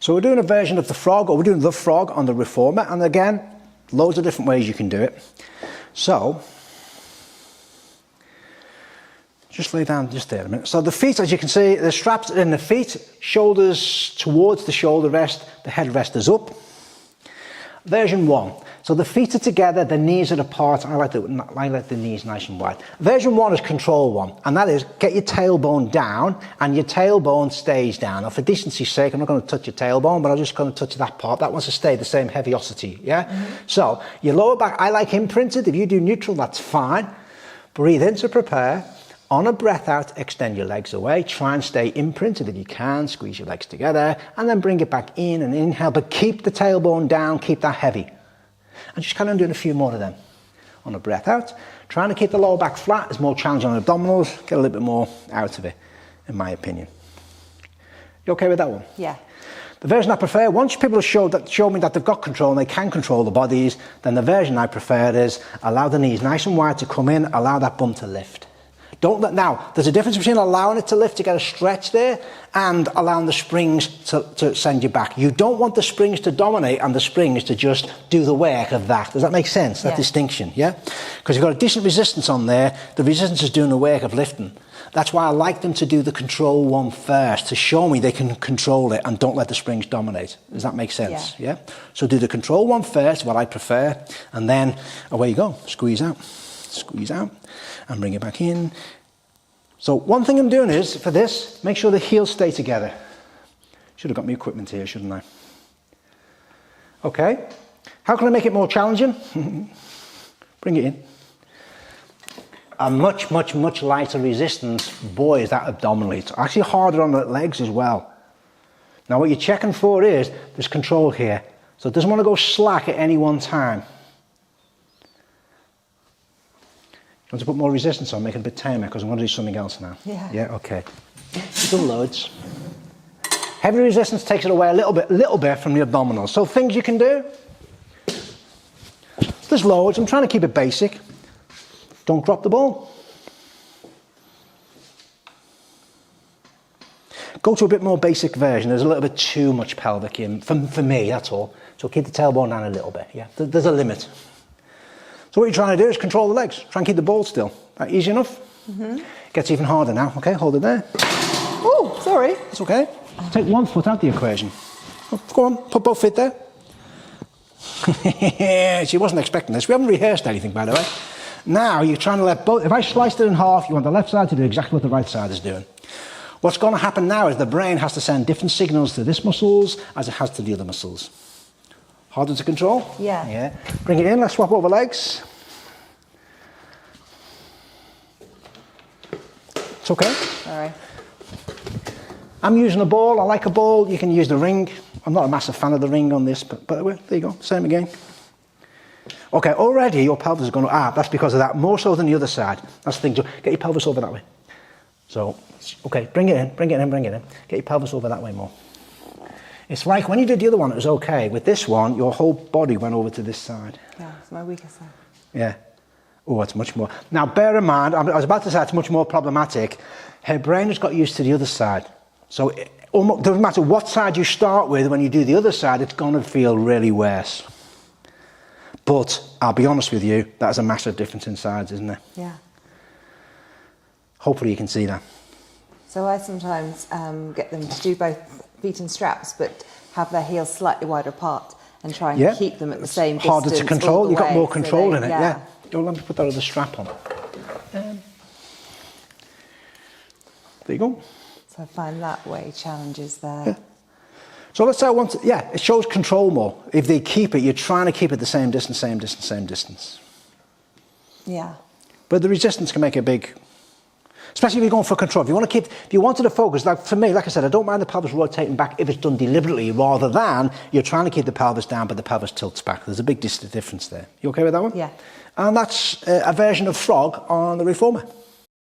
So we're doing a version of the frog, or we're doing the frog on the reformer, and again, loads of different ways you can do it. So, just lay down just there a minute. So the feet, as you can see, the straps are in the feet, shoulders towards the shoulder rest, the head rest is up. Version 1. So the feet are together, the knees are apart. I like the knees nice and wide. Version 1 is control 1, and that is get your tailbone down, and your tailbone stays down. Now, for decency's sake, I'm not going to touch your tailbone, but I'm just going to touch that part. That wants to stay the same heaviosity, yeah? So your lower back, I like imprinted. If you do neutral, that's fine. Breathe in to prepare. On a breath out, extend your legs away. Try and stay imprinted if you can. Squeeze your legs together, and then bring it back in and inhale, but keep the tailbone down, keep that heavy. And just kind of doing a few more of them. On a breath out, trying to keep the lower back flat is more challenging on abdominals, get a little bit more out of it, in my opinion. You okay with that one? Yeah. The version I prefer, once people have showed me that they've got control and they can control the bodies, then the version I prefer is allow the knees nice and wide to come in, allow that bum to lift. Now, there's a difference between allowing it to lift to get a stretch there and allowing the springs to send you back. You don't want the springs to dominate and the springs to just do the work of that. Does that make sense, that distinction, yeah? Because you've got a decent resistance on there. The resistance is doing the work of lifting. That's why I like them to do the control 1 first, to show me they can control it and don't let the springs dominate. Does that make sense, yeah? So do the control 1 first, what I prefer, and then away you go. Squeeze out, and bring it back in. So one thing I'm doing is, for this, make sure the heels stay together. Should have got my equipment here, shouldn't I? Okay. How can I make it more challenging? Bring it in. A much, much, much lighter resistance, boy, is that abdominally. It's actually harder on the legs as well. Now what you're checking for is, there's control here. So it doesn't want to go slack at any one time. You want to put more resistance on, make it a bit tamer, because I'm going to do something else now. Yeah. Yeah, okay. You've done loads. Heavy resistance takes it away a little bit from the abdominals. So things you can do. There's loads. I'm trying to keep it basic. Don't drop the ball. Go to a bit more basic version. There's a little bit too much pelvic in, for me, that's all. So keep the tailbone down a little bit, yeah. There's a limit. So what you're trying to do is control the legs. Try and keep the ball still. That easy enough? Gets even harder now. Okay, hold it there. Oh, sorry. It's okay. Take one foot out the equation. Oh, go on, put both feet there. She wasn't expecting this. We haven't rehearsed anything, by the way. Now you're trying to let both, if I sliced it in half, you want the left side to do exactly what the right side is doing. What's going to happen now is the brain has to send different signals to this muscles as it has to the other muscles. Harder to control? Yeah. Yeah. Bring it in, let's swap over legs. It's okay. Sorry. I'm using a ball, I like a ball, you can use the ring. I'm not a massive fan of the ring on this, but there you go, same again. Okay, already your pelvis is going to, that's because of that, more so than the other side. That's the thing, get your pelvis over that way. So, okay, bring it in. Get your pelvis over that way more. It's like when you did the other one, it was okay. With this one, your whole body went over to this side. Yeah, it's my weaker side. Yeah. Oh, it's much more. Now, bear in mind, I was about to say it's much more problematic. Her brain has got used to the other side. So it almost doesn't matter what side you start with, when you do the other side, it's going to feel really worse. But I'll be honest with you, that's a massive difference in sides, isn't it? Yeah. Hopefully you can see that. So I sometimes get them to do both feet in straps, but have their heels slightly wider apart and try and keep them at the same distance. Harder to control, you've got more control in it, yeah. Oh, let me put that other strap on. There you go. So I find that way challenges there. Yeah. So let's say I want to, it shows control more. If they keep it, you're trying to keep it the same distance, same distance. Yeah. But the resistance can make a big, especially if you're going for control. If you wanted to focus, like for me, like I said, I don't mind the pelvis rotating back if it's done deliberately, rather than you're trying to keep the pelvis down, but the pelvis tilts back. There's a big difference there. You okay with that one? Yeah. And that's a version of frog on the reformer.